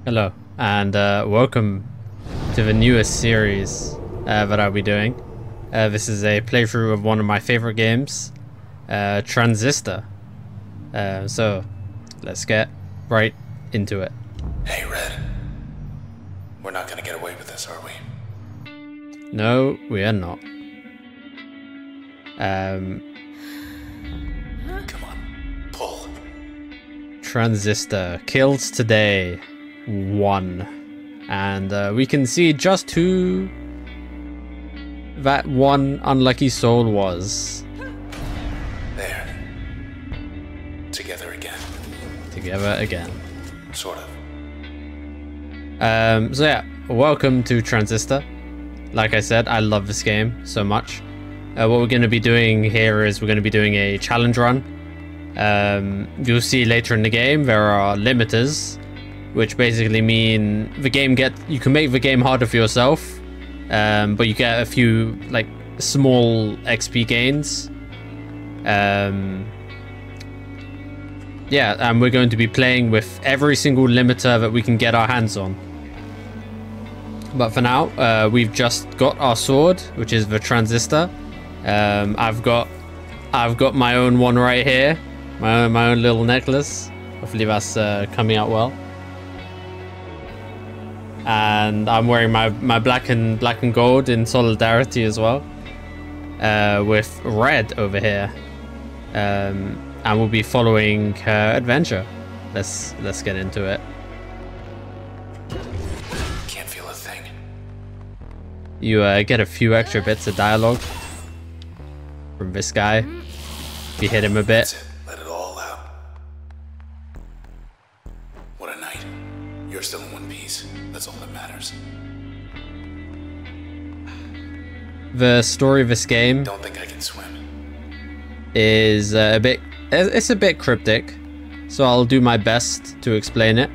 Hello, and welcome to the newest series that I'll be doing. This is a playthrough of one of my favorite games, Transistor. So, let's get right into it. Hey, Red. We're not gonna get away with this, are we? No, we are not. Come on, pull. Transistor kills today 1, and we can see just who that one unlucky soul was. There. Together again. Together again. Sort of. So yeah, welcome to Transistor. Like I said, I love this game so much. What we're going to be doing here is we're going to be doing a challenge run. You'll see later in the game there are limiters, which basically mean you can make the game harder for yourself, but you get a few like small XP gains. Yeah, and we're going to be playing with every single limiter that we can get our hands on. But for now, we've just got our sword, which is the Transistor. I've got my own one right here, my own little necklace. Hopefully that's coming out well. And I'm wearing my black and gold in solidarity as well, with Red over here. And we'll be following her adventure. Let's get into it. Can't feel a thing. You get a few extra bits of dialogue from this guy. You hit him a bit. That's it. Let it all out. What a night. You're still in one piece. That's all that matters. The story of this game Don't think I can swim. is it's a bit cryptic, so I'll do my best to explain it.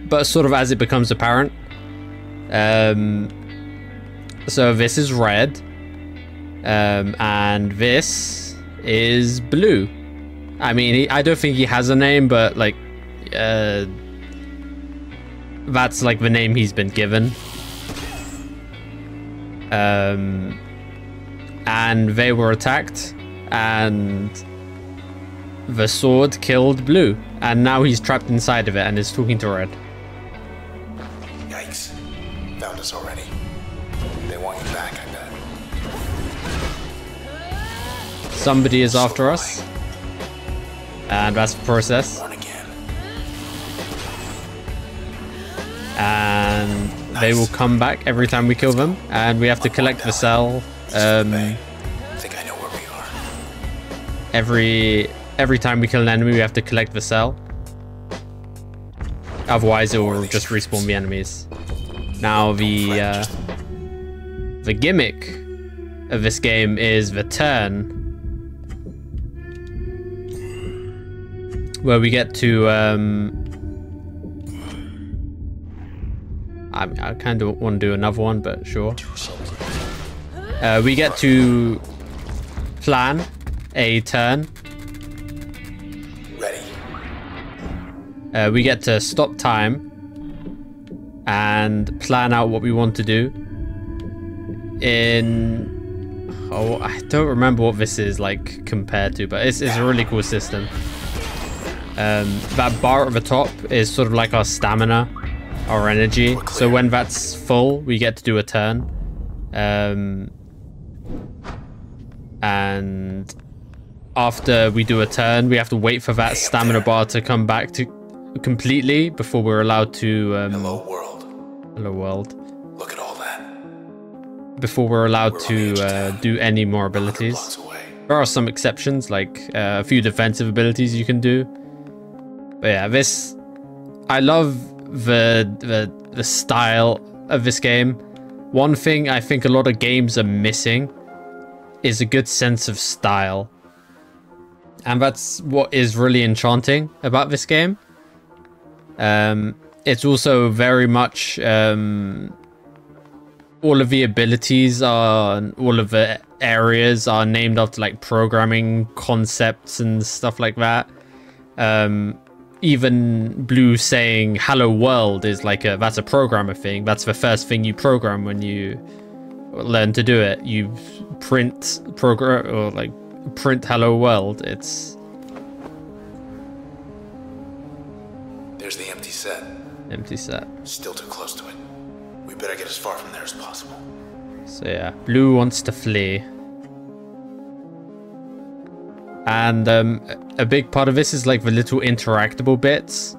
But sort of as it becomes apparent. So this is Red, and this is Blue. I mean, I don't think he has a name, but like, that's like the name he's been given. And they were attacked, and the sword killed Blue, and now he's trapped inside of it and is talking to Red. Yikes. Found us already. They want you back, I bet. Somebody is after us, and that's the process. Born again. And they will come back every time we kill them, and we have to collect the cell. I think I know where we are. Every time we kill an enemy, we have to collect the cell. Otherwise, it will just respawn the enemies. Now, the gimmick of this game is the turn, where we get to I kind of want to do another one, but sure. We get to plan a turn. Ready. We get to stop time and plan out what we want to do. I don't remember what this is like compared to, but it's a really cool system. That bar at the top is sort of like our stamina, our energy. So when that's full, we get to do a turn. And after we do a turn, we have to wait for that stamina bar to come back to completely before we're allowed to Hello, world. hello world, Look at all that. before we're allowed to do any more abilities. Blocks away. There are some exceptions, like a few defensive abilities you can do. But yeah, I love the style of this game. One thing I think a lot of games are missing is a good sense of style. And that's what is really enchanting about this game. It's also very much all of the abilities all of the areas are named after like programming concepts and stuff like that. even Blue saying "Hello World" is like that's a programmer thing. That's the first thing you program when you learn to do it. You print program or like print "Hello World." It's There's the empty set. empty set. Still too close to it. We better get as far from there as possible. So yeah, Blue wants to flee. And a big part of this is like the little interactable bits.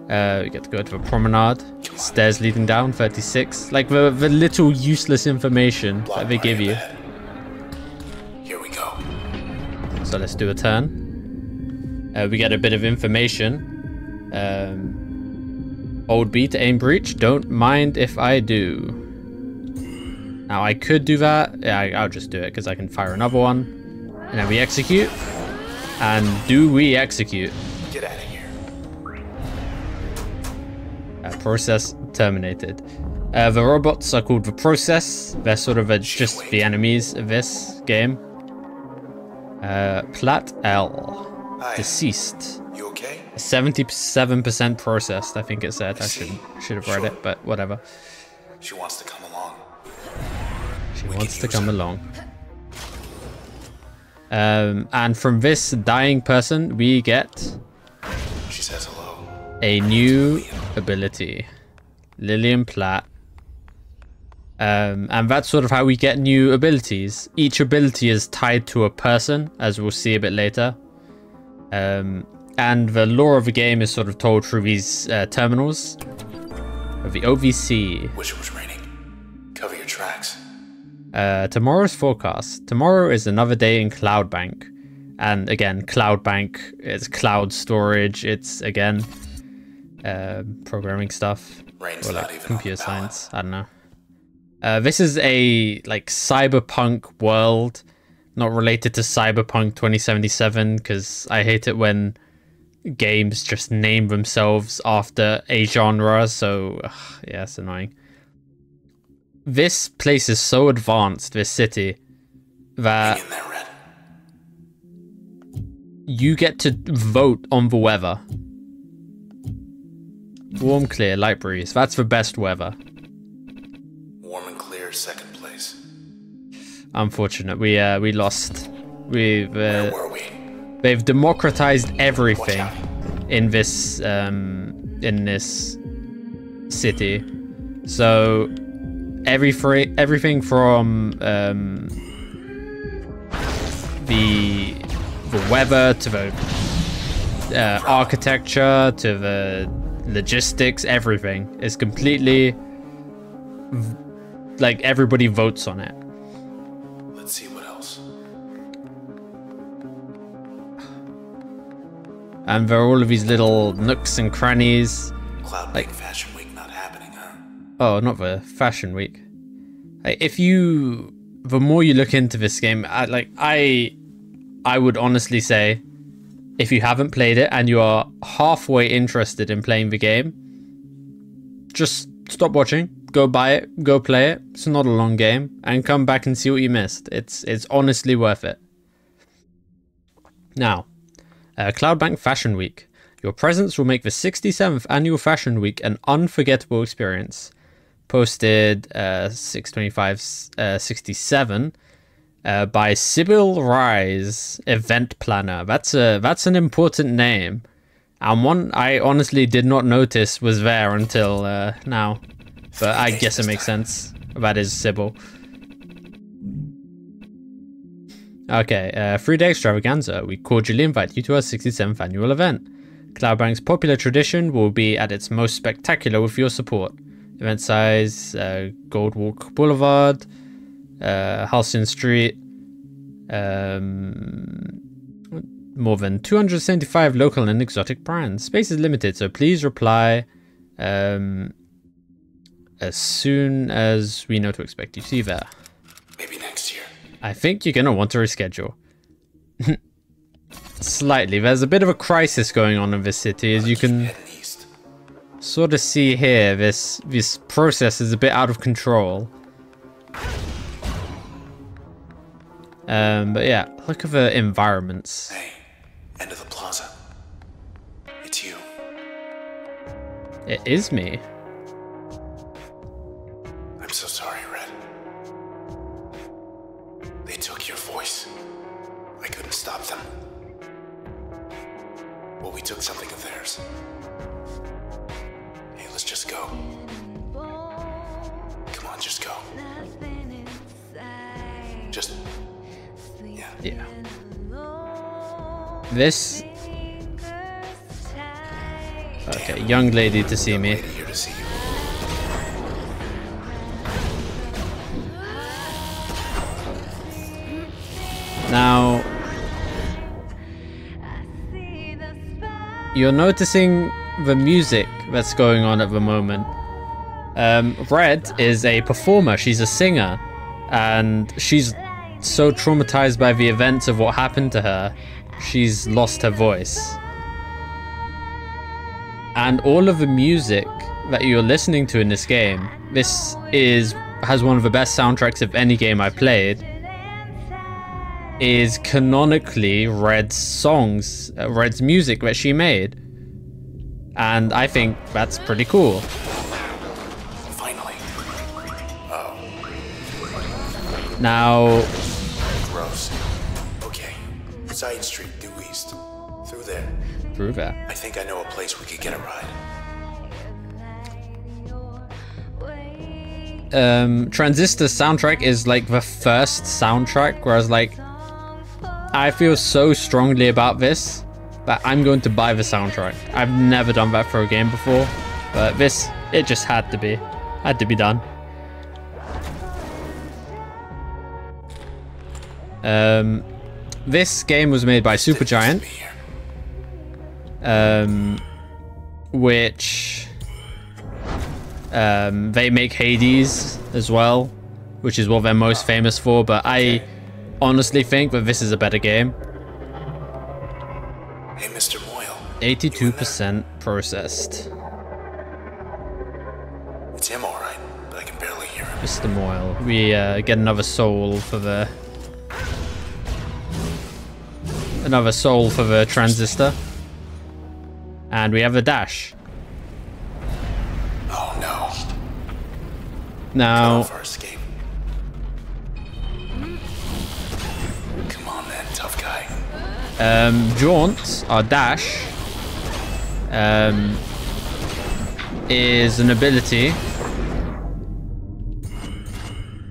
We get to go to the promenade. Stairs leading down, 36. Like the little useless information that they give you. Here we go. So let's do a turn. We get a bit of information. Hold B to aim breach. Don't mind if I do. Now I could do that. Yeah, I'll just do it because I can fire another one. And then we execute. And do we execute? Get out of here. Process terminated. The robots are called the Process. They're sort of just the enemies of this game. Plat L. Hi. Deceased. You okay? 77% processed, I think it said. I should have read it, but whatever. She wants to come along. She wants to come along. And from this dying person, we get She says hello. a new ability. Lillian Platt. And that's sort of how we get new abilities. Each ability is tied to a person, as we'll see a bit later. And the lore of the game is sort of told through these terminals of the OVC. Wish it was raining. Cover your tracks. Tomorrow's forecast. Tomorrow is another day in Cloudbank. And again, Cloudbank is cloud storage. It's again programming stuff. Rain's Or not like even computer on the pallet. science. I don't know. This is a like cyberpunk world, not related to Cyberpunk 2077, because I hate it when games just name themselves after a genre. So yeah, it's annoying. This place is so advanced, this city, that Hang in there, Red. you get to vote on the weather. Warm, clear, light breeze. That's the best weather. Warm and clear, second place. Unfortunate, we lost. Where were we? They've democratized everything Watch in this city. So everything from the weather to the architecture to the logistics, everything is completely like everybody votes on it. Let's see what else. And there are all of these little nooks and crannies. Cloudbank Fashion Week not happening, huh? Oh, not the Fashion Week. Like, the more you look into this game, I would honestly say, if you haven't played it and you are halfway interested in playing the game, just stop watching, go buy it, go play it. It's not a long game, and come back and see what you missed. It's honestly worth it. Now, Cloudbank Fashion Week. Your presence will make the 67th Annual Fashion Week an unforgettable experience. Posted 6/25/67 by Sybil Rise, event planner. That's an important name, and one I honestly did not notice was there until now. But I guess it makes sense. That is Sybil. Okay, 3-day extravaganza. We cordially invite you to our 67th annual event. Cloudbank's popular tradition will be at its most spectacular with your support. Event size, Goldwalk Boulevard, Halcyon Street, more than 275 local and exotic brands. Space is limited, so please reply as soon as we know to expect you. See you there. Maybe next year. I think you're going to want to reschedule. Slightly. There's a bit of a crisis going on in this city, as you can sort of see here. This process is a bit out of control. But yeah, look at the environments. Hey, end of the plaza. It's you. It is me. I'm so sorry, Red. They took your voice. I couldn't stop them. Well, we took something of theirs. Hey, let's just go. Come on, just go. Just... yeah. Yeah. This... okay, young lady to see me. Here to see you. Now... you're noticing the music that's going on at the moment. Red is a performer, she's a singer, and she's so traumatized by the events of what happened to her, she's lost her voice. And all of the music that you're listening to in this game, has one of the best soundtracks of any game I played, is canonically Red's songs, Red's music that she made. And I think that's pretty cool. Finally. Oh. Now... gross. Okay. Side street, due east. Through there. Through there. I think I know a place we could get a ride. Transistor's soundtrack is like the first soundtrack, whereas like I feel so strongly about this that I'm going to buy the soundtrack. I've never done that for a game before, but this, it just had to be done. This game was made by Supergiant, which they make Hades as well, which is what they're most famous for, but I honestly think that this is a better game. Hey, Mr. Moyle. 82% processed. It's him, all right, but I can barely hear him. Mr. Moyle. We get another soul for the... transistor. And we have a dash. Oh, no. Now... for escape. Come on, then, tough guy. Jaunt, our dash, is an ability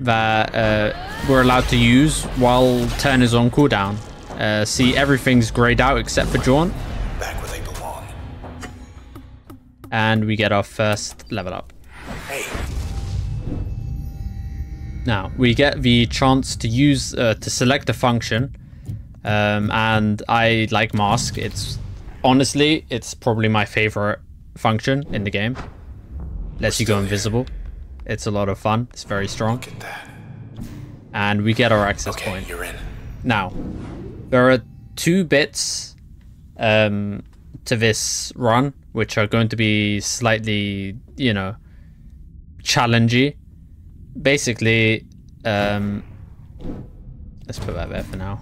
that we're allowed to use while turn is on cooldown. See, everything's grayed out except for Jaunt. Back where they belong. And we get our first level up. Hey. Now, we get the chance to use, to select a function. And I like Mask. Honestly, it's probably my favorite function in the game. Lets you go invisible. It's a lot of fun. It's very strong. Look at that. And we get our access point. You're in. Now, there are 2 bits to this run, which are going to be slightly, you know, challenging. Basically, let's put that there for now.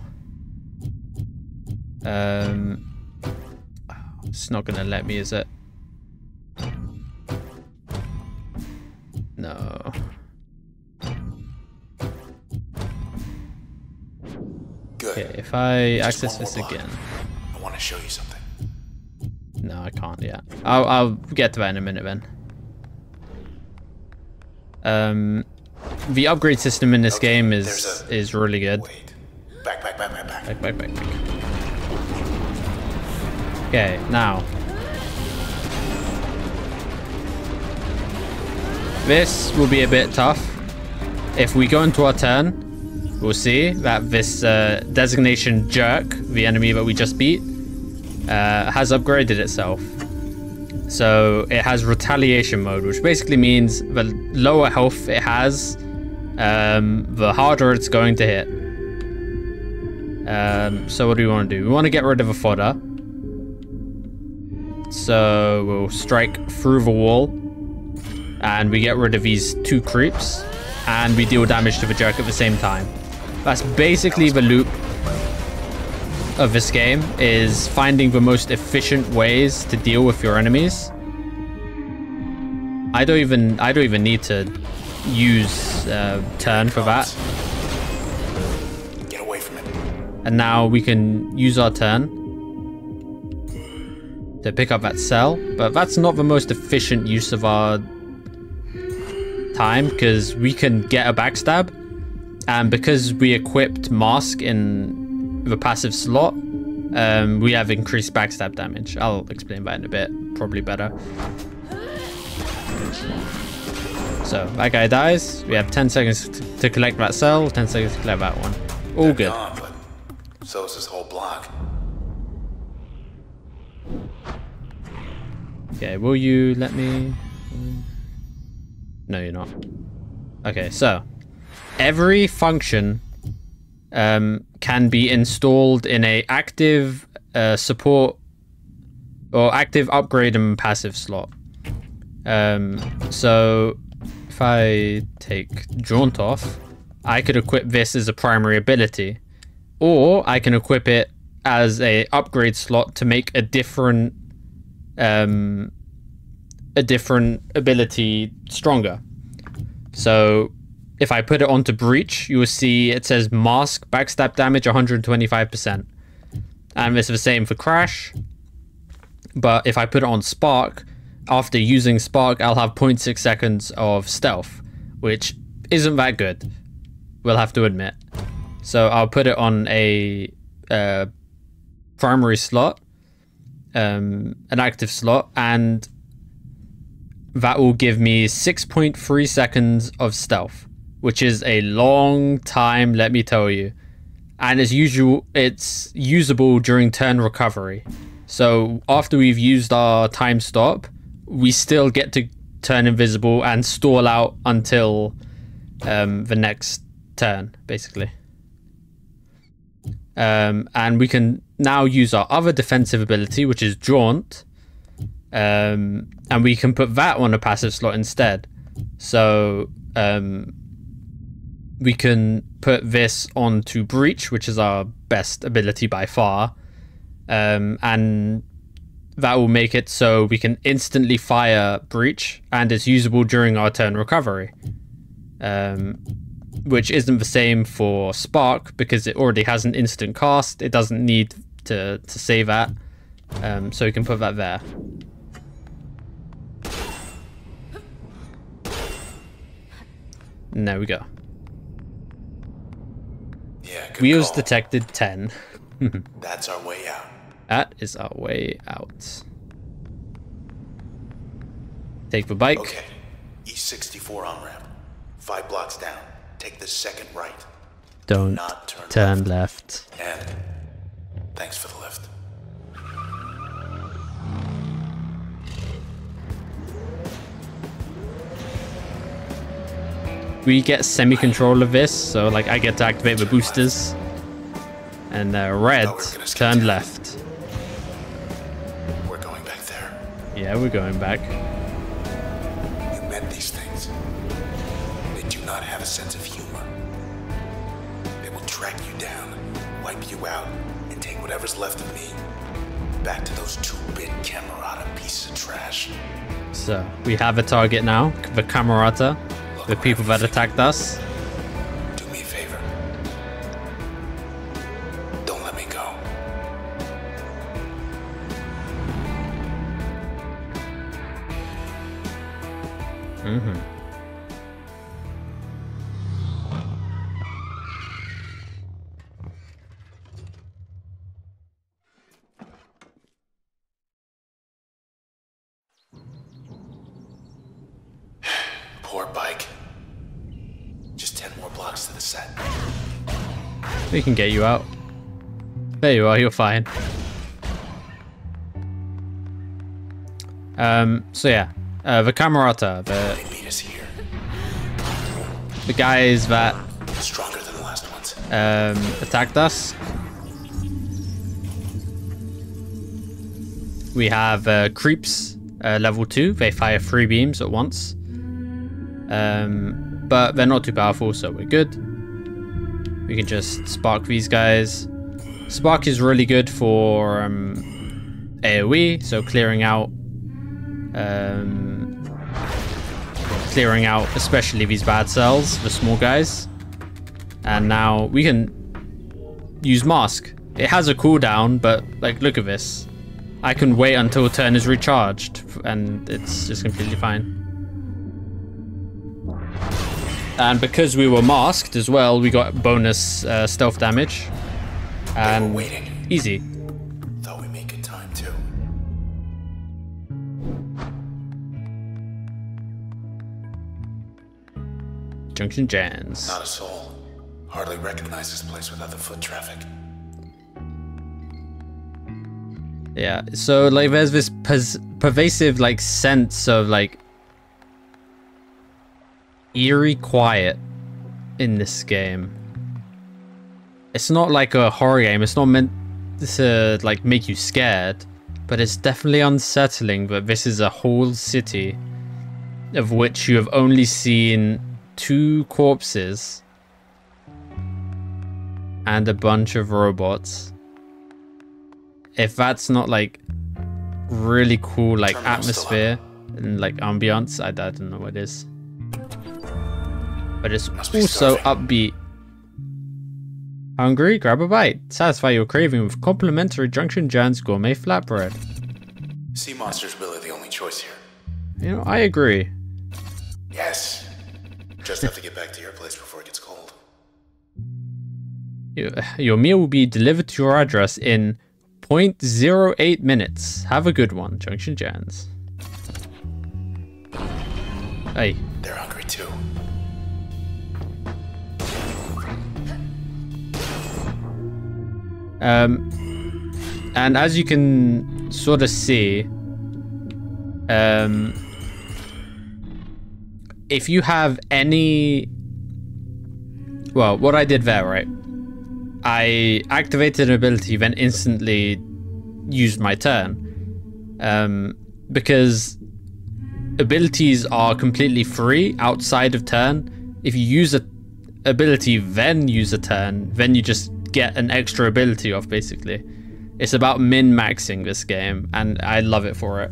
It's not gonna let me, is it? No. Good. Okay, if I Just access one this more block. again. I want to show you something. No, I can't yet. I'll get to that in a minute then. The upgrade system in this game is really good. Wait. Back. Back. Okay, now. This will be a bit tough. If we go into our turn, we'll see that this designation Jerk, the enemy that we just beat, has upgraded itself. So it has retaliation mode, which basically means the lower health it has, the harder it's going to hit. So what do we want to do? We want to get rid of a fodder. So we'll strike through the wall, and we get rid of these 2 creeps, and we deal damage to the Jerk at the same time. That's basically the loop of this game, is finding the most efficient ways to deal with your enemies. I don't even need to use turn for that. Get away from it. And now we can use our turn to pick up that cell, but that's not the most efficient use of our time because we can get a backstab, and because we equipped mask in the passive slot, we have increased backstab damage. I'll explain that in a bit, probably better. So that guy dies. We have 10 seconds to collect that cell, 10 seconds to collect that one. All good. Gone, but so is this whole block. Okay, will you let me? No, you're not. Okay, so every function can be installed in a active support or active upgrade and passive slot. So if I take Jaunt off, I could equip this as a primary ability, or I can equip it as a upgrade slot to make a different ability stronger. So if I put it onto Breach, you will see it says Mask backstab damage 125%, and it's the same for Crash. But if I put it on Spark, after using Spark, I'll have 0.6 seconds of stealth, which isn't that good, we'll have to admit. So I'll put it on a primary slot, an active slot, and that will give me 6.3 seconds of stealth, which is a long time, let me tell you. And it's usable during turn recovery. So after we've used our time stop, we still get to turn invisible and stall out until the next turn, basically. And we can now use our other defensive ability, which is Jaunt, and we can put that on a passive slot instead. So we can put this onto Breach, which is our best ability by far, and that will make it so we can instantly fire Breach, and it's usable during our turn recovery, which isn't the same for Spark because it already has an instant cast. It doesn't need to save that, so we can put that there. And there we go. Yeah, good Wheels call. detected 10. That's our way out. That is our way out. Take the bike. Okay. E64 on ramp. 5 blocks down. Take the second right. Don't Not turn left. And thanks for the lift. We get semi-control of this, so like I get to activate the boosters. And red, turn left. We're going back there. Yeah, we're going back. You met these things. They do not have a sense of humor. They will track you down, wipe you out, and take whatever's left of me back to those 2-bit Camerata pieces of trash. So we have a target now, the Camerata, the people that attacked us. Do me a favor. Don't let me go. Poor bike. Just 10 more blocks to the set. We can get you out. There you are, you're fine. So yeah, the Camerata, They beat us here. the guys that Stronger than the last ones. attacked us. We have creeps, level 2. They fire 3 beams at once. But they're not too powerful, so we're good. We can just spark these guys. Spark is really good for AoE, so clearing out clearing out especially these bad cells, the small guys. And now we can use mask. It has a cooldown, but like, look at this. I can wait until turn is recharged and it's just completely fine. And because we were masked as well, we got bonus stealth damage. And waiting. Easy. Thought we made good time too. Junction Jans. Not a soul. Hardly recognize this place without the foot traffic. Yeah, so like there's this pervasive like sense of like eerie quiet in this game. It's not like a horror game. It's not meant to like make you scared, but it's definitely unsettling that this is a whole city of which you have only seen 2 corpses and a bunch of robots. If that's not like really cool like atmosphere and like ambiance, I don't know what it is. But it's also upbeat. Hungry? Grab a bite. Satisfy your craving with complimentary Junction Jan's gourmet flatbread. Sea monster's really the only choice here. You know, I agree. Yes. Just have to get back to your place before it gets cold. Your meal will be delivered to your address in 0.08 minutes. Have a good one, Junction Jans. Hey. They're hungry too. And as you can sort of see, if you have any, well, what I did there, right? I activated an ability, then instantly used my turn. Because abilities are completely free outside of turn. If you use a ability, then use a turn, then you just get an extra ability off, basically. It's about min-maxing this game, and I love it for it.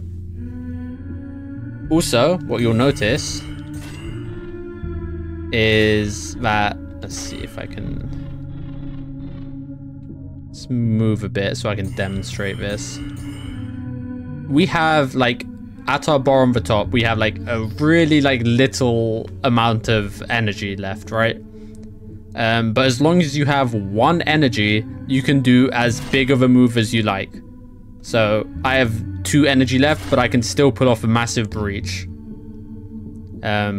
Also, what you'll notice is that, let's see if I can, let's move a bit so I can demonstrate this. We have like, at our bar on the top, we have like a really like little amount of energy left, right? But as long as you have 1 energy, you can do as big of a move as you like. So I have 2 energy left, but I can still pull off a massive breach.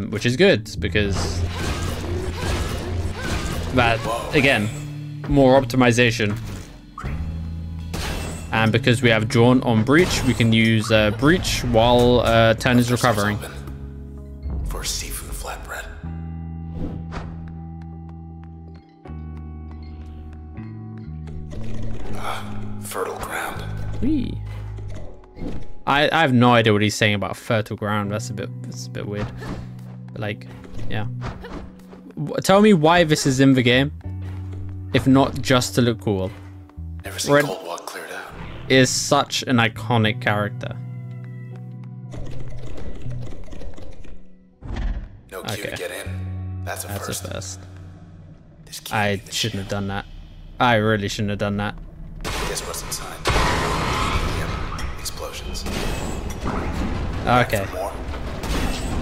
Which is good, because that, again, more optimization. And because we have drawn on breach, we can use breach while turn is recovering. For seafood flatbread. Fertile ground. Whee. I have no idea what he's saying about fertile ground. That's a bit weird. But like, yeah. Tell me why this is in the game, if not just to look cool. Never seen Cold Walk cleared out. Is such an iconic character. No queue to get in. That's a first. I shouldn't have done that. I really shouldn't have done that. Guess what's inside? Yep, explosions. Okay.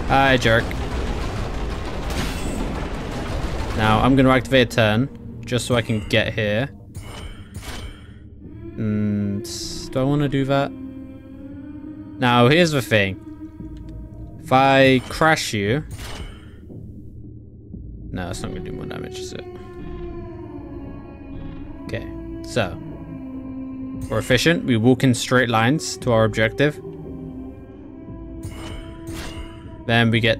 Hi, jerk. Now I'm gonna activate a turn just so I can get here. And do I want to do that? Now here's the thing. If I crash you, no, it's not gonna do more damage, is it? Okay, so we're efficient. We walk in straight lines to our objective. Then we get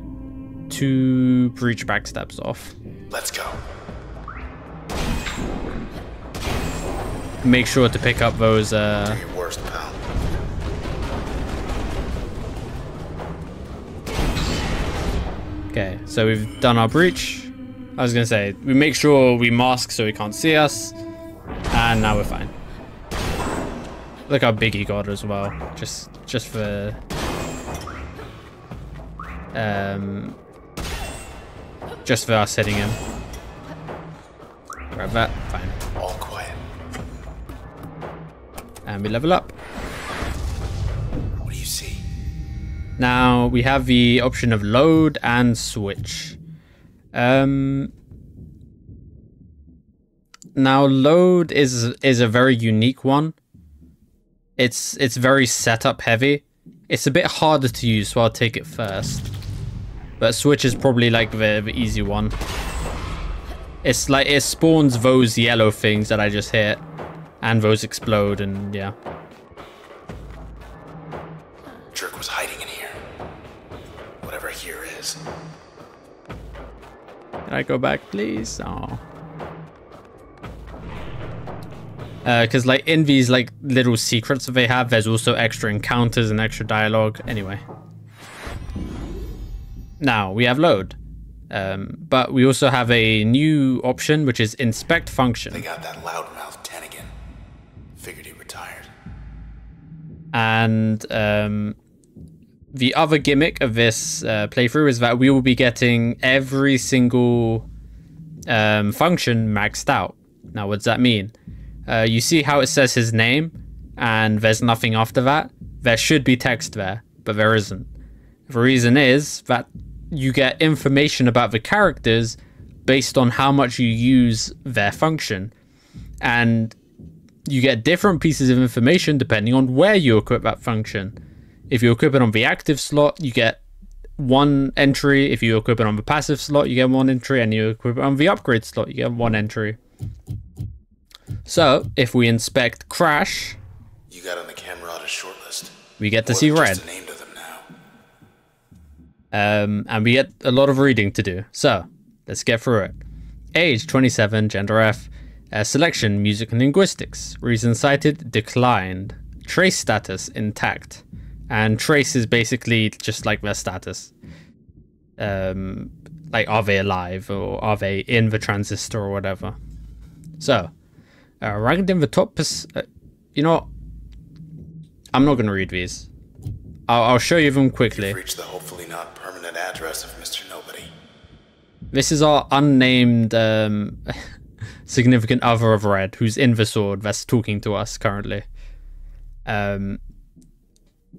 2 breach backstabs off. Let's go. Make sure to pick up those. Do your worst, pal. Okay, so we've done our breach. I was gonna say we make sure we mask so he can't see us, and now we're fine. Look how big he got as well. Just for Just for us hitting him. Grab that. Fine. All quiet. And we level up. What do you see? Now we have the option of load and switch. Now load is a very unique one. It's very setup heavy. It's a bit harder to use, so I'll take it first. But switch is probably like the easy one. It's like it spawns those yellow things that I just hit, and those explode, and yeah. Jerk was hiding in here. Whatever here is. Can I go back, please? Oh. Because like in these like little secrets that they have, there's also extra encounters and extra dialogue. Anyway. Now we have load. But we also have a new option, which is inspect function. They got that loudmouth 10 again. Figured he retired. And the other gimmick of this playthrough is that we will be getting every single function maxed out. Now, what does that mean? You see how it says his name and there's nothing after that? There should be text there, but there isn't. The reason is that you get information about the characters based on how much you use their function. And you get different pieces of information depending on where you equip that function. If you equip it on the active slot, you get one entry. If you equip it on the passive slot, you get one entry. And you equip it on the upgrade slot, you get one entry. So, if we inspect Crash... You got on the camera on a short list. We get to see red. Just a name to them now. And we get a lot of reading to do. So, let's get through it. Age, 27, gender F. Selection, music and linguistics. Reason cited, declined. Trace status, intact. And trace is basically just like their status. Like, are they alive or are they in the transistor or whatever? So, ranked in the top... you know what? I'm not going to read these. I'll show you them quickly. You've reached the hopefully not permanent address of Mr. Nobody. This is our unnamed significant other of Red, who's in the sword, that's talking to us currently.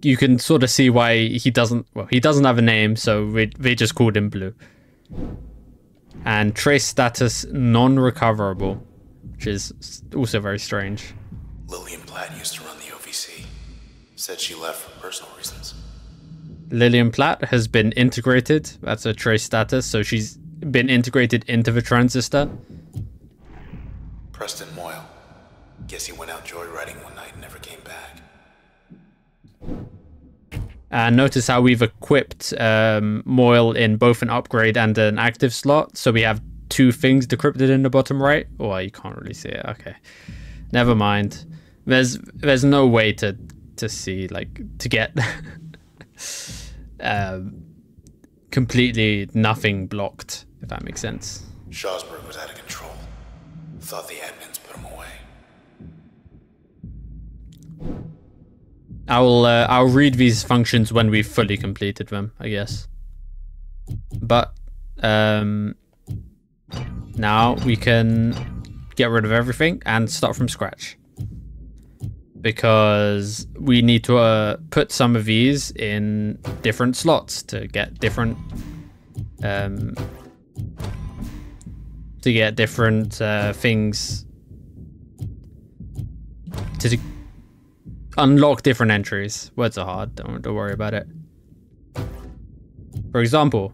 You can sort of see why he doesn't... Well, he doesn't have a name, so they just called him Blue. And trace status non-recoverable, which is also very strange. Lillian Platt used to run the OVC. Said she left for personal reasons. Lillian Platt has been integrated. That's a trace status, so she's been integrated into the transistor. Preston Moyle. Guess he went out joyriding one night and never came back. And notice how we've equipped Moyle in both an upgrade and an active slot. So we have two things decrypted in the bottom right. Oh, you can't really see it. Okay, never mind. There's no way to see, like, to get completely nothing blocked, if that makes sense. Shawsburg was out of control. Thought the admins put him away. I'll read these functions when we've fully completed them, I guess. But now we can get rid of everything and start from scratch. Because we need to put some of these in different slots to get different things to unlock different entries. Words are hard, don't worry about it. For example,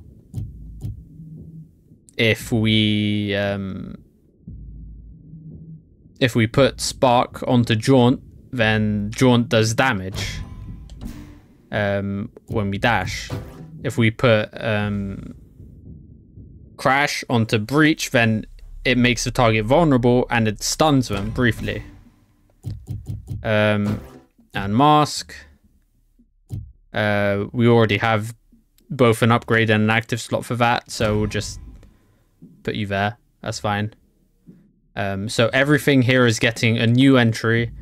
if we put Spark onto Jaunt, then Jaunt does damage when we dash. If we put Crash onto Breach, then it makes the target vulnerable and it stuns them briefly. And Mask, we already have both an upgrade and an active slot for that, so we'll just put you there. That's fine. So everything here is getting a new entry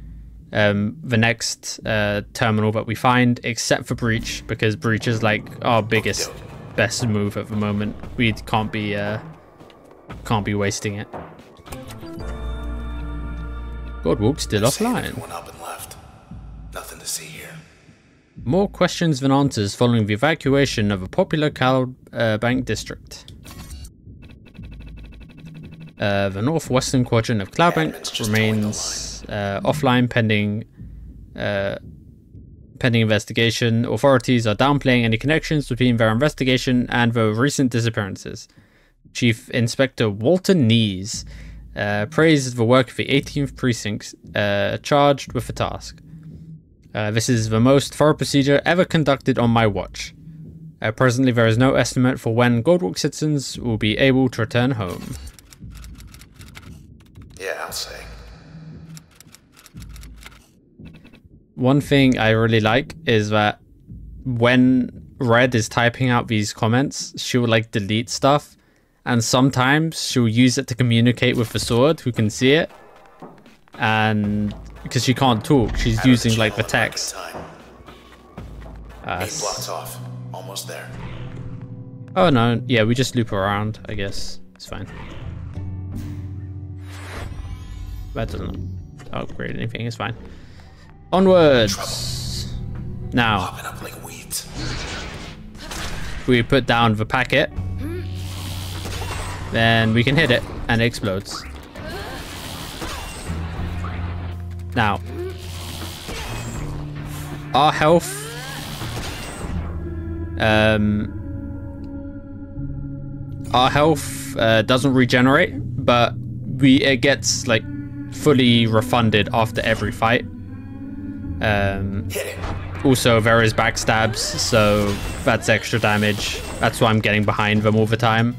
the next terminal that we find, except for Breach, because Breach is like our biggest best move at the moment. We can't be wasting it. Godwalk still offline. Everyone up and left. Nothing to see here. More questions than answers following the evacuation of a popular cloud bank district. The northwestern quadrant of Cloudbank remains offline pending investigation. Authorities are downplaying any connections between their investigation and the recent disappearances. Chief Inspector Walter Nees praised the work of the 18th Precinct charged with the task. This is the most thorough procedure ever conducted on my watch. Presently, there is no estimate for when Goldwalk citizens will be able to return home. Yeah, I'll say. One thing I really like is that when Red is typing out these comments, she'll like delete stuff, and sometimes she'll use it to communicate with the sword who can see it, and because she can't talk, she's using like the text. 8 blocks off. Almost there. Oh no, yeah, we just loop around, I guess. It's fine. That doesn't upgrade anything, it's fine. Onwards! Now, Popping up like weeds. we put down the packet, then we can hit it and it explodes. Now, our health doesn't regenerate, but it gets like fully refunded after every fight. Hit it. Also, there is backstabs, so that's extra damage. That's why I'm getting behind them all the time.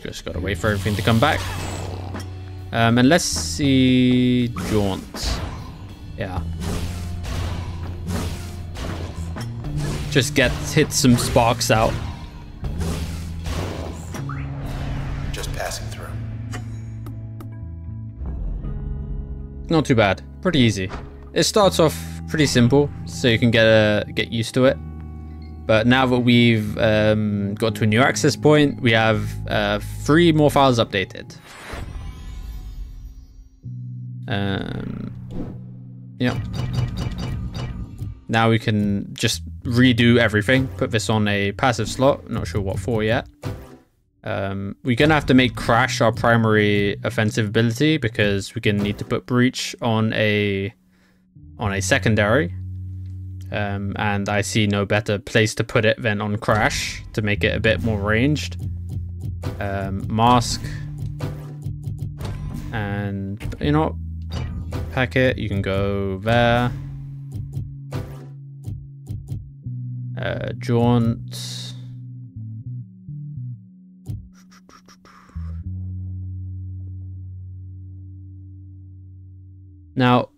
Just gotta wait for everything to come back. And let's see Jaunt. Yeah. Just hit some sparks out. Just passing through. Not too bad. Pretty easy. It starts off pretty simple, so you can get used to it. But now that we've got to a new access point, we have 3 more files updated. Yeah. Now we can just redo everything. Put this on a passive slot. Not sure what for yet. We're gonna have to make Crash our primary offensive ability because we're gonna need to put Breach on a secondary. And I see no better place to put it than on Crash to make it a bit more ranged. Mask. And, you know, packet, you can go there. Jaunt. Now,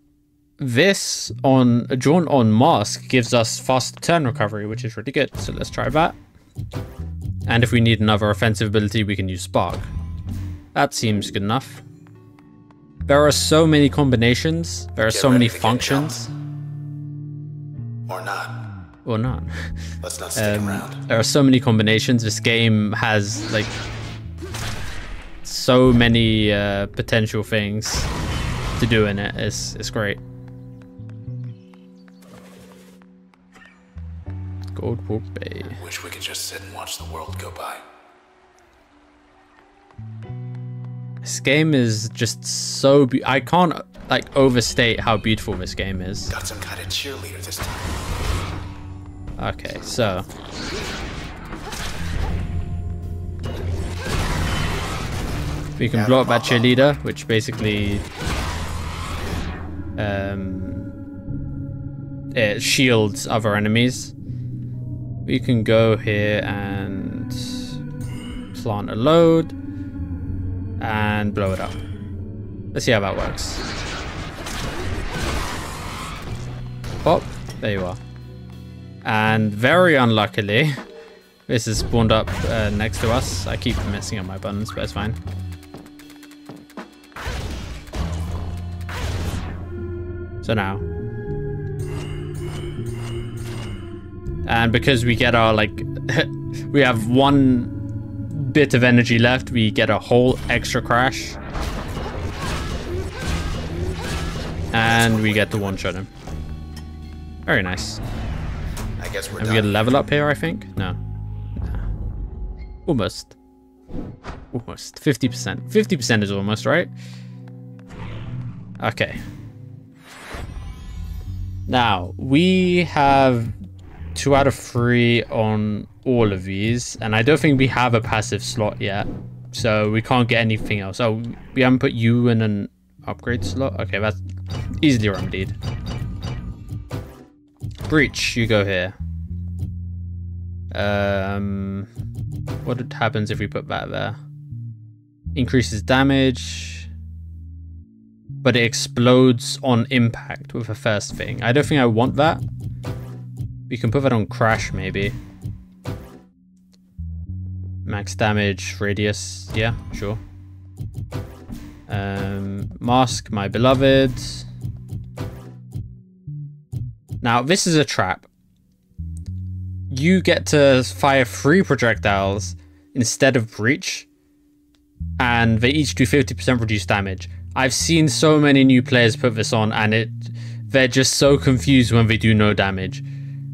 this on Jaunt on Mask gives us faster turn recovery, which is really good. So let's try that. And if we need another offensive ability, we can use Spark. That seems good enough. There are so many combinations. There are so many functions. Or not. Or not. Let's not stick around. There are so many combinations. This game has like so many potential things to do in it. It's great. Goldwalk Bay. Wish we could just sit and watch the world go by. This game is just so I can't like overstate how beautiful this game is. Got some kind of cheerleader this time. Okay, so we can blow up that cheerleader, which basically it shields other enemies. We can go here and plant a load and blow it up. Let's see how that works. Pop, there you are. And very unluckily, this is spawned up next to us. I keep messing up my buttons, but it's fine. So now, And because we get our, like, we have one bit of energy left, we get a whole extra crash. And we get to one-shot him. Very nice. I guess we're And done. we get a level up here, I think? No. Almost. Almost. 50%. 50% is almost, right? Okay. Now, we have 2 out of 3 on all of these. And I don't think we have a passive slot yet. So we can't get anything else. Oh, we haven't put you in an upgrade slot? Okay, that's easily remedied. Breach, you go here. What happens if we put that there? Increases damage, but it explodes on impact with the first thing. I don't think I want that. We can put that on crash, maybe. Max damage, radius, yeah, sure. Mask, my beloved. Now, this is a trap. You get to fire 3 projectiles instead of breach, and they each do 50% reduced damage. I've seen so many new players put this on, and they're just so confused when they do no damage.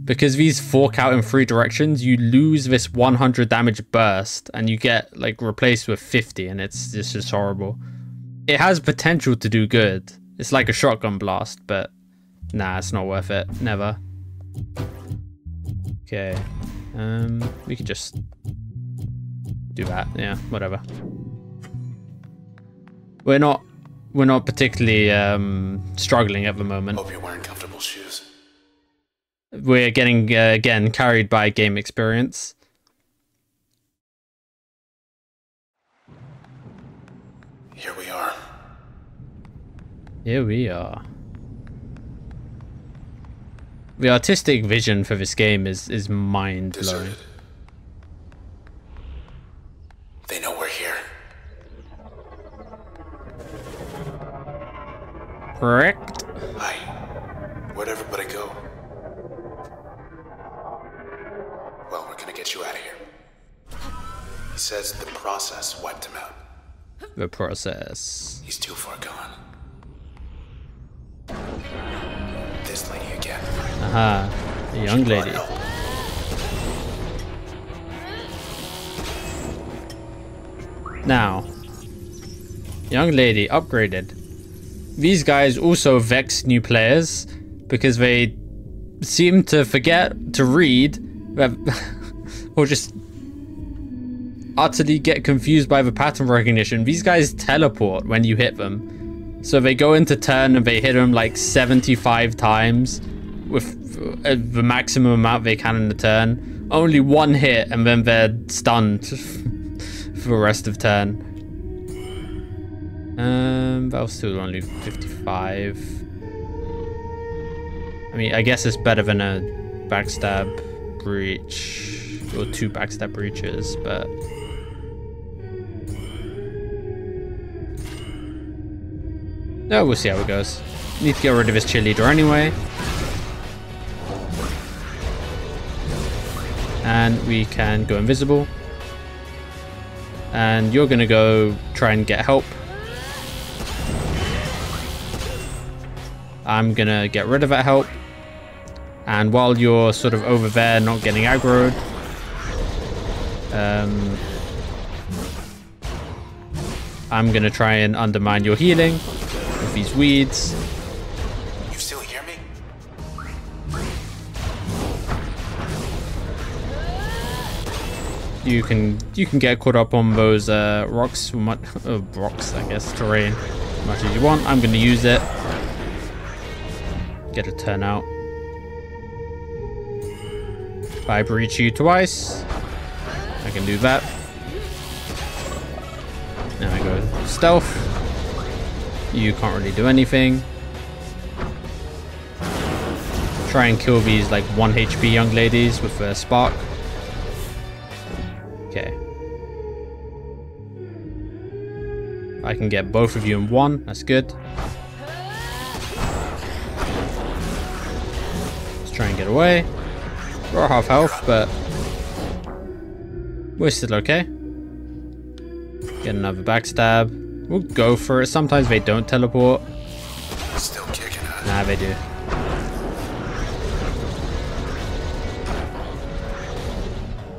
Because these fork out in 3 directions, you lose this 100 damage burst, and you get like replaced with 50, and it's just horrible. It has potential to do good. It's like a shotgun blast, but nah, it's not worth it. Never. Okay. We could just do that. Yeah, whatever. We're not particularly struggling at the moment. Hope you're wearing comfortable shoes. We're getting again carried by game experience. Here we are. Here we are. The artistic vision for this game is mind blowing. Deserted. They know we're here. Correct. Hi. Where'd everybody go? Well, we're gonna get you out of here. He says the process wiped him out. The process. He's too far gone. This lady again. Aha, the young lady. Now, young lady upgraded. These guys also vex new players because they seem to forget to read or just utterly get confused by the pattern recognition. These guys teleport when you hit them. So they go into turn and they hit them like 75 times with the maximum amount they can in the turn. Only 1 hit and then they're stunned for the rest of turn. That was still only 55. I mean, I guess it's better than a backstab breach or 2 backstab breaches, but no, we'll see how it goes. Need to get rid of his cheerleader anyway. And we can go invisible. And you're gonna go try and get help. I'm gonna get rid of that help. And while you're sort of over there not getting aggroed, I'm gonna try and undermine your healing with these weeds. You still hear me? You can get caught up on those rocks, rocks, I guess, terrain, as much as you want. I'm gonna use it. Get a turn out. If I breach you twice, I can do that. Now I go stealth. You can't really do anything. Try and kill these like 1 HP young ladies with a spark. Okay. I can get both of you in 1. That's good. Let's try and get away. We're half health, but we're still okay. Get another backstab. We'll go for it. Sometimes they don't teleport. Still kicking, huh? Nah, they do.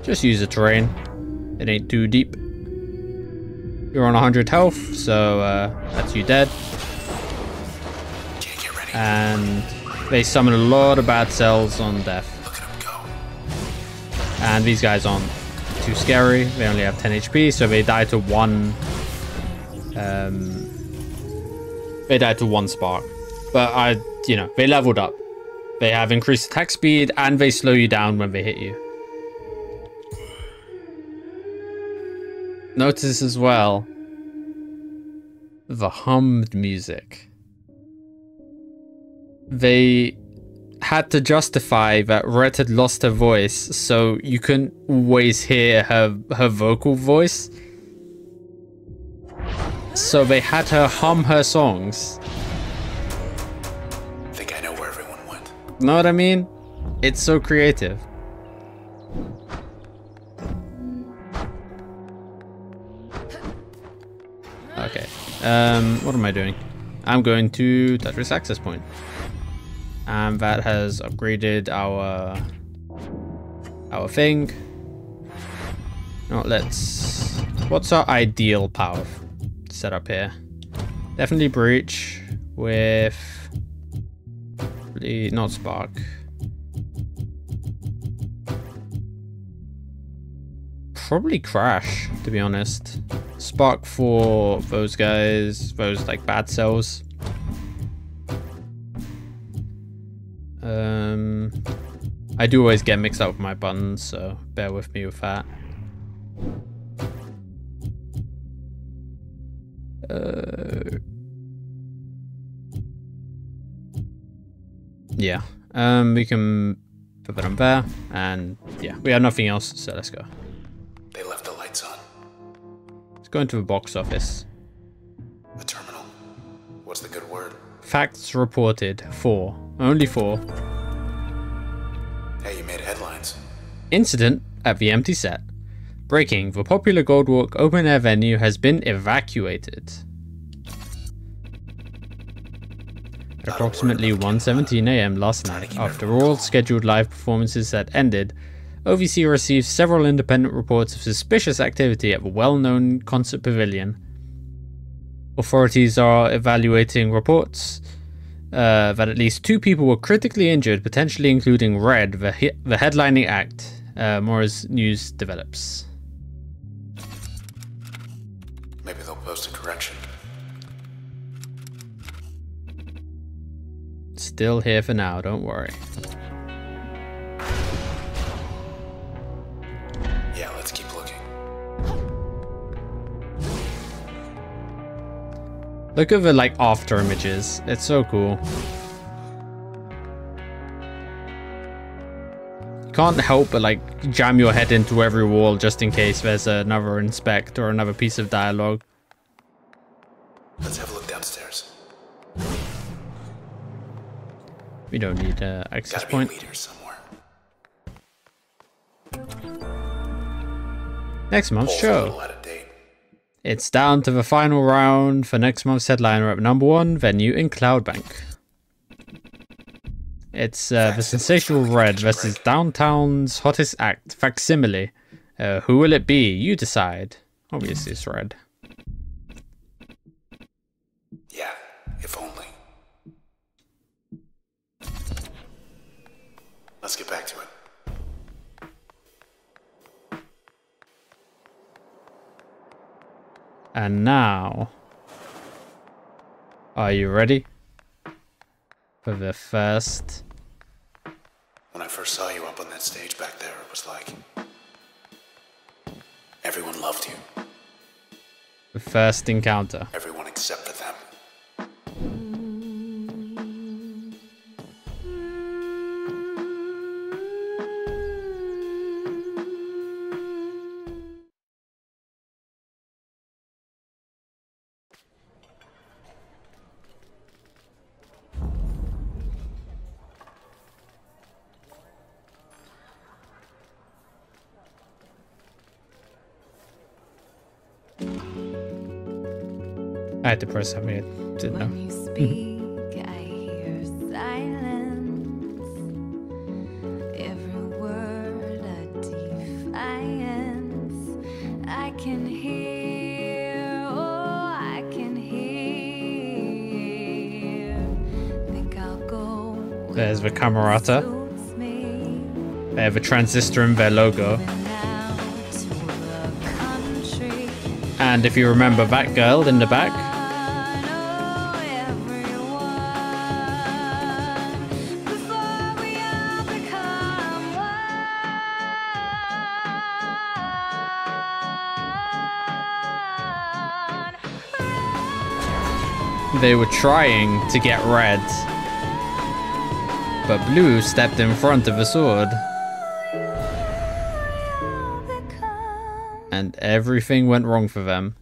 Just use the terrain. It ain't too deep. You're on 100 health, so that's you dead. Can't get ready. And they summon a lot of bad cells on death. Look at him go. And these guys aren't too scary. They only have 10 HP, so they die to one. They die to one spark. But they leveled up. They have increased attack speed, and they slow you down when they hit you. Notice as well the hummed music. They had to justify that Red had lost her voice, so you couldn't always hear her vocal voice. So they had her hum her songs. Think I know where everyone went. Know what I mean? It's so creative. Okay. What am I doing? I'm going to Tetris access point. And that has upgraded our thing. Now what's our ideal power setup here? Definitely breach with not spark. Probably crash, to be honest. Spark for those guys, those like bad cells. I do always get mixed up with my buttons, so bear with me with that. Yeah, we can put that on there, and yeah, we have nothing else, so let's go. They left the lights on. Let's go into the box office. A terminal. What's the good word? Facts reported. 4. Only 4. Hey, you made headlines. Incident at the empty set. Breaking. The popular Goldwalk open air venue has been evacuated. At approximately 1:17 AM last night, after all scheduled live performances had ended, OVC received several independent reports of suspicious activity at the well-known concert pavilion. Authorities are evaluating reports that at least 2 people were critically injured, potentially including Red, the headlining act. More as news develops. Maybe they'll post a correction. Still here for now, don't worry. Yeah, let's keep looking. Look at the like after images. It's so cool. Can't help but like jam your head into every wall just in case there's another inspect or another piece of dialogue. Let's have a look downstairs. We don't need an access Gotta point. be a leader somewhere. Next month's Polls are a show. little out of date. It's down to the final round for next month's headliner at #1 venue in Cloudbank. It's the sensational Red versus Downtown's hottest act, Facsimile. Who will it be? You decide. Obviously it's Red. Yeah, if only. Let's get back to it. And now, are you ready for the first? When I first saw you up on that stage back there, it was like everyone loved you. The first encounter. Everyone except for them. I had to press something I didn't know. When you speak, I hear silence. Every word a defiance. I can hear, oh, I can hear. Think I'll go. There's the Camerata. They have a transistor in their logo. And if you remember that girl in the back, they were trying to get red, but blue stepped in front of the sword. And everything went wrong for them.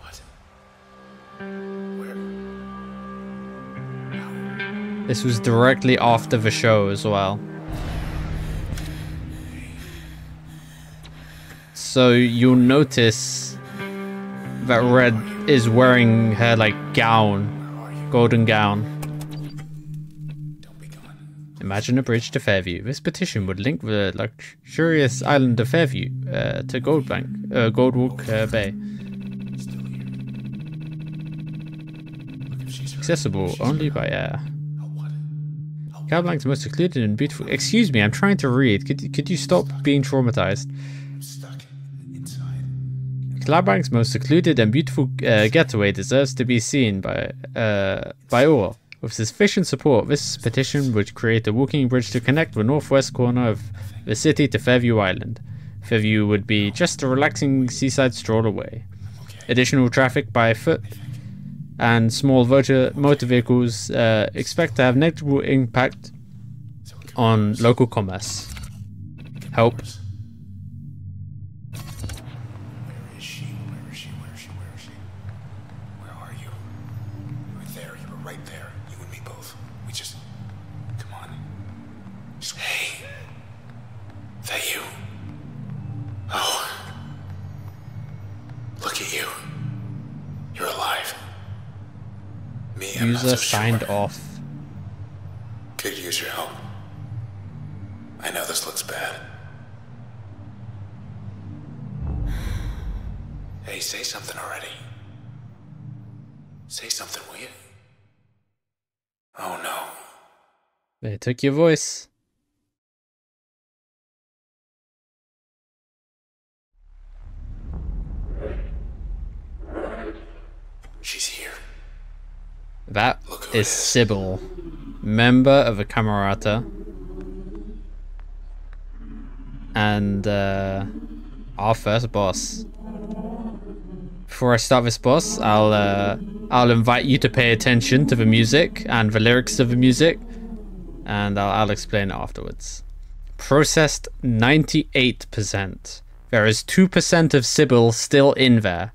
What? Where? How? This was directly after the show as well. So you'll notice that Red is wearing her like gown, golden gown. Imagine a bridge to Fairview. This petition would link the luxurious island of Fairview to Goldwalk Bay. Accessible only by air. Cloudbank's most secluded and beautiful. Excuse me, I'm trying to read. Could you stop being traumatized? Cloudbank's most secluded and beautiful getaway deserves to be seen by all. With sufficient support, this petition would create a walking bridge to connect the northwest corner of the city to Fairview Island. Fairview would be just a relaxing seaside stroll away. Additional traffic by foot and small motor vehicles expect to have negligible impact on local commerce. Help. User signed off. Could use your help. I know this looks bad. Hey, say something already. Say something, will you? Oh no. They took your voice. She's here. That is Sybil, member of the Camerata, and our first boss. Before I start this boss, I'll invite you to pay attention to the music and the lyrics of the music, and I'll explain it afterwards. Processed 98%. There is 2% of Sybil still in there.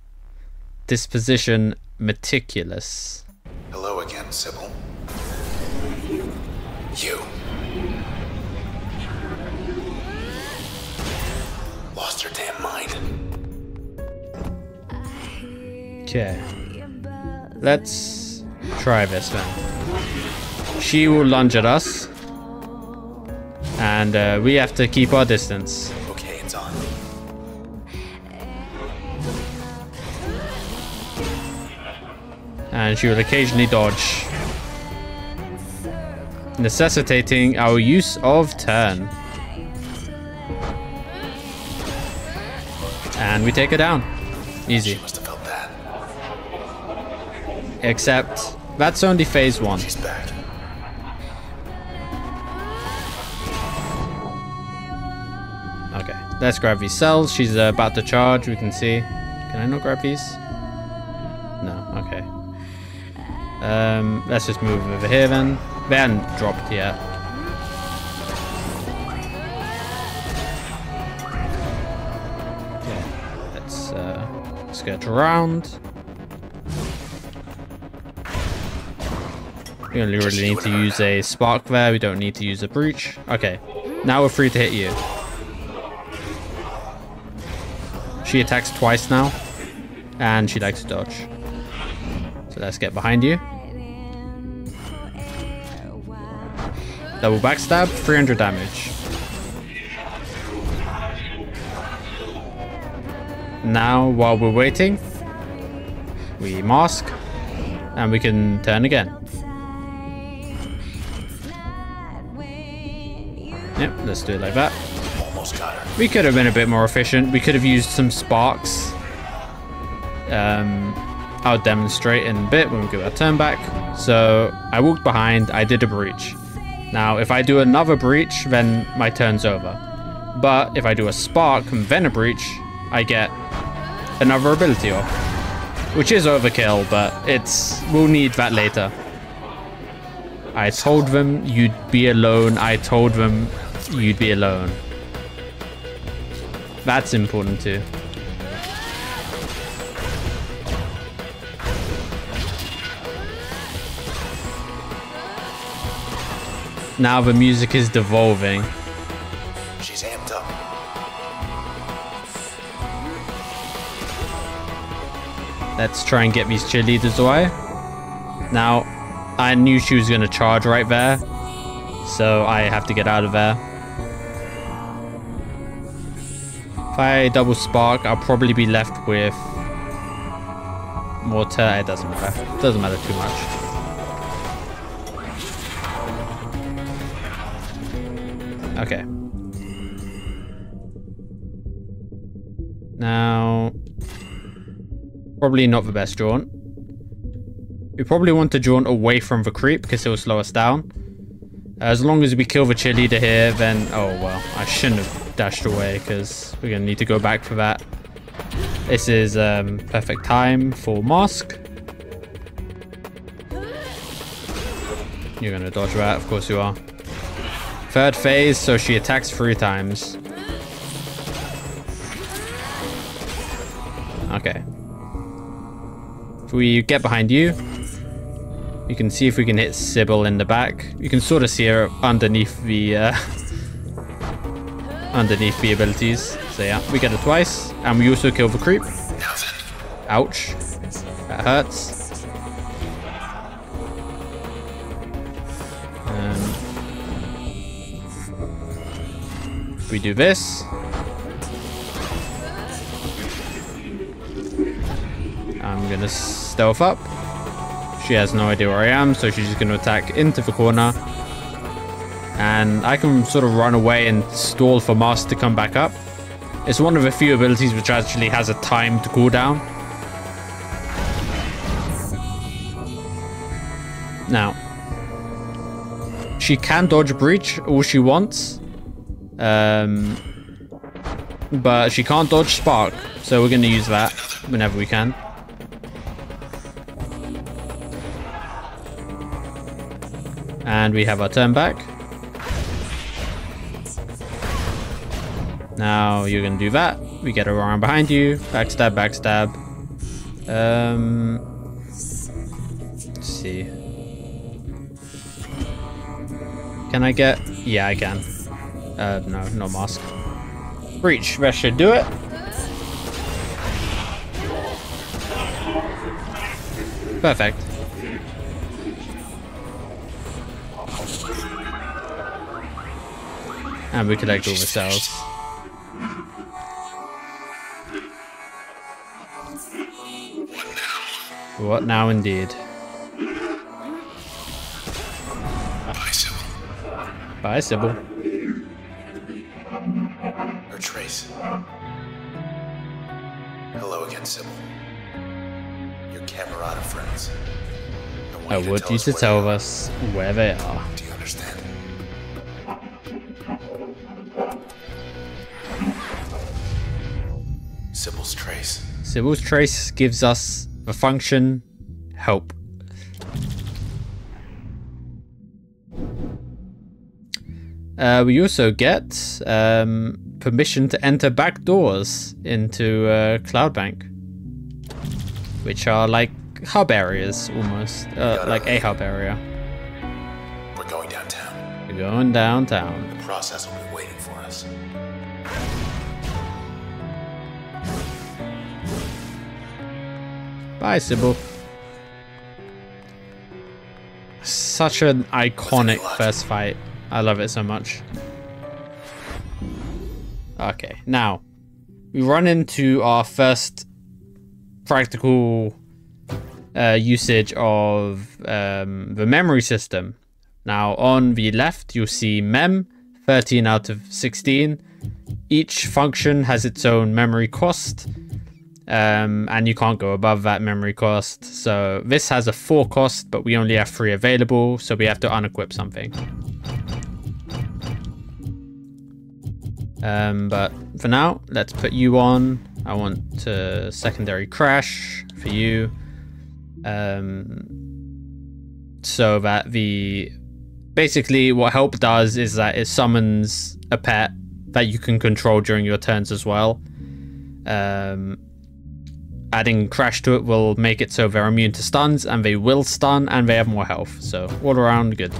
Disposition meticulous. Hello again, Sybil. You. Lost her damn mind. Okay. Let's try this then. She will lunge at us. And we have to keep our distance. Okay, it's on. And she will occasionally dodge, necessitating our use of turn. And we take her down. Easy. She must have felt that. Except that's only phase 1. She's back. Okay, let's grab these cells. She's about to charge, we can see. Can I not grab these? No, okay. Let's just move over here then. They hadn't dropped yet. Okay, let's get around. We only really need to use a spark there. We don't need to use a breach. Okay, now we're free to hit you. She attacks twice now. And she likes to dodge. So let's get behind you. Double backstab, 300 damage. Now, while we're waiting, we mask, and we can turn again. Yep, let's do it like that. Almost got her. We could have been a bit more efficient. We could have used some sparks. I'll demonstrate in a bit when we do our turn back. So I walked behind, I did a breach. Now, if I do another breach, then my turn's over. But if I do a spark and then a breach, I get another ability off. Which is overkill, but we'll need that later. I told them you'd be alone. I told them you'd be alone. That's important too. Now the music is devolving. She's amped up. Let's try and get these cheerleaders away. Now, I knew she was going to charge right there, so I have to get out of there. If I double spark, I'll probably be left with more It doesn't matter. It doesn't matter too much. Okay. Now, probably not the best jaunt. We probably want to jaunt away from the creep because it will slow us down. As long as we kill the cheerleader here, then... Oh, well, I shouldn't have dashed away because we're going to need to go back for that. This is perfect time for mask. You're going to dodge that, of course you are. Third phase, so she attacks 3 times. Okay. If we get behind you, you can see if we can hit Sybil in the back. You can sort of see her underneath the abilities. So yeah, we get it twice, and we also kill the creep. Ouch, that hurts. We do this. I'm gonna stealth up. She has no idea where I am, so she's just gonna attack into the corner. And I can sort of run away and stall for Mask to come back up. It's one of the few abilities which actually has a timed cooldown. Now, she can dodge breach all she wants. But she can't dodge spark, so we're going to use that whenever we can. And we have our turn back. Now you're going to do that. We get around behind you. Backstab, backstab. Let's see. Can I get... Yeah, I can. No mask. Breach, that should do it. Perfect. And we collect all the cells. What now indeed. Bye, Sybil. Bye, Sybil. Trace. Hello again, Sybil. Your camarada friends. I want you to tell us where they are. Do you understand? Sybil's trace. Sybil's trace gives us the function help. We also get permission to enter back doors into Cloudbank, which are like hub areas almost, like a hub area. We're going downtown. We're going downtown. The process will be waiting for us. Bye, Sybil. Such an iconic first fight. I love it so much. Okay, now we run into our first practical usage of the memory system. Now on the left you'll see mem 13 out of 16. Each function has its own memory cost, and you can't go above that memory cost. So this has a 4 cost, but we only have 3 available, so we have to unequip something. But for now, let's put you on. I want secondary crash for you, so that basically what help does is that it summons a pet that you can control during your turns as well. Adding crash to it will make it so they're immune to stuns, and they will stun, and they have more health. So all around good.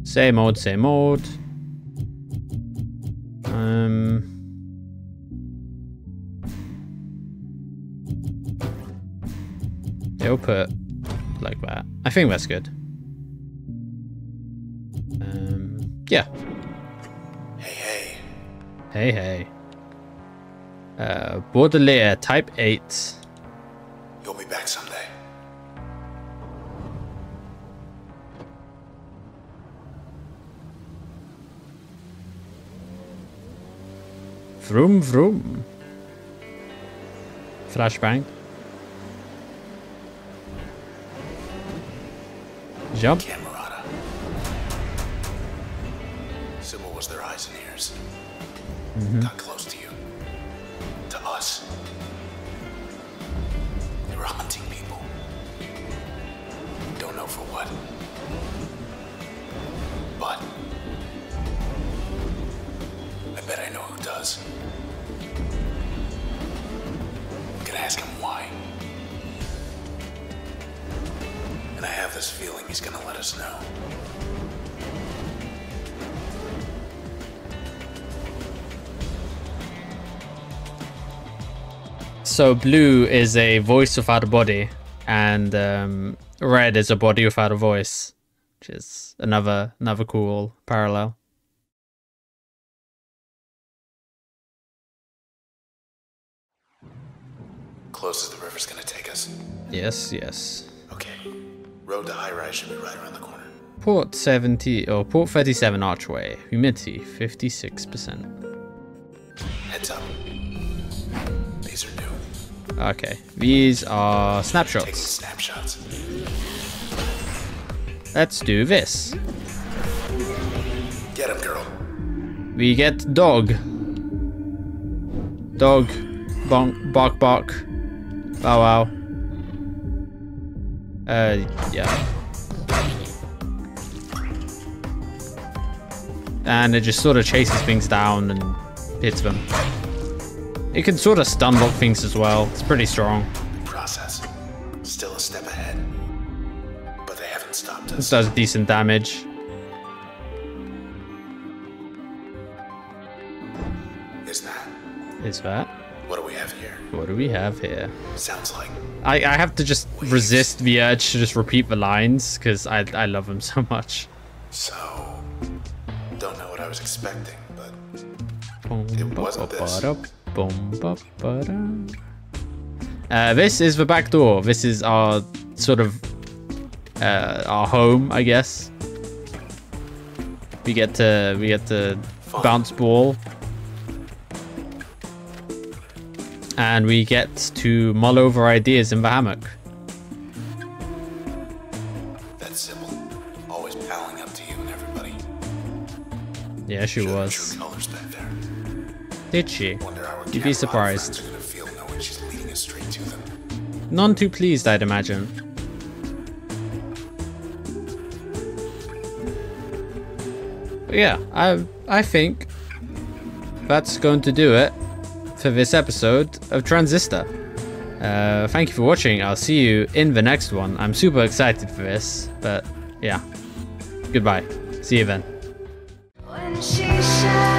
Same old, same old. They'll put like that. I think that's good. Yeah. Hey, hey. Hey, hey. Baudelaire, type 8. You'll be back someday. Vroom, vroom. Flashbang. Jump. Camerata. Sybil was their eyes and ears. Got close to you. To us. They were hunting people. Don't know for what. But I bet I know who does. I'm gonna ask him why. And I have this feeling he's gonna let us know. So blue is a voice without a body, and red is a body without a voice, which is another cool parallel. Close as the river's gonna take us. Yes, yes. Okay. Road to high rise should be right around the corner. Port 37 archway. Humidity 56%. Heads up. These are new. Okay, these are Taking snapshots. snapshots. Let's do this. Get him, girl. We get dog. Dog. Bonk. Bark, bark. Bow, wow. Yeah. And it just sort of chases things down and hits them. It can sort of stun lock things as well. It's pretty strong. Process. Still a step ahead. But they haven't stopped It us. does decent damage. Is that? Is that? What do we have here? What do we have here? Sounds like I have to just resist the urge to just repeat the lines because I love them so much. so. Don't know what I was expecting, but It wasn't this. This is the back door. This is our sort of our home, I guess. We get to bounce ball, and we get to mull over ideas in the hammock. that's Sybil. Always palling up to you and everybody. Yeah, she Showed her was. true colors back there. Did she? Wonder how our You'd be Cameron surprised. friends are gonna feel knowing she's leading us straight to them. None too pleased, I'd imagine. But yeah, I think that's going to do it for this episode of Transistor. Thank you for watching. I'll see you in the next one. I'm super excited for this, but yeah. Goodbye. See you then. She shines.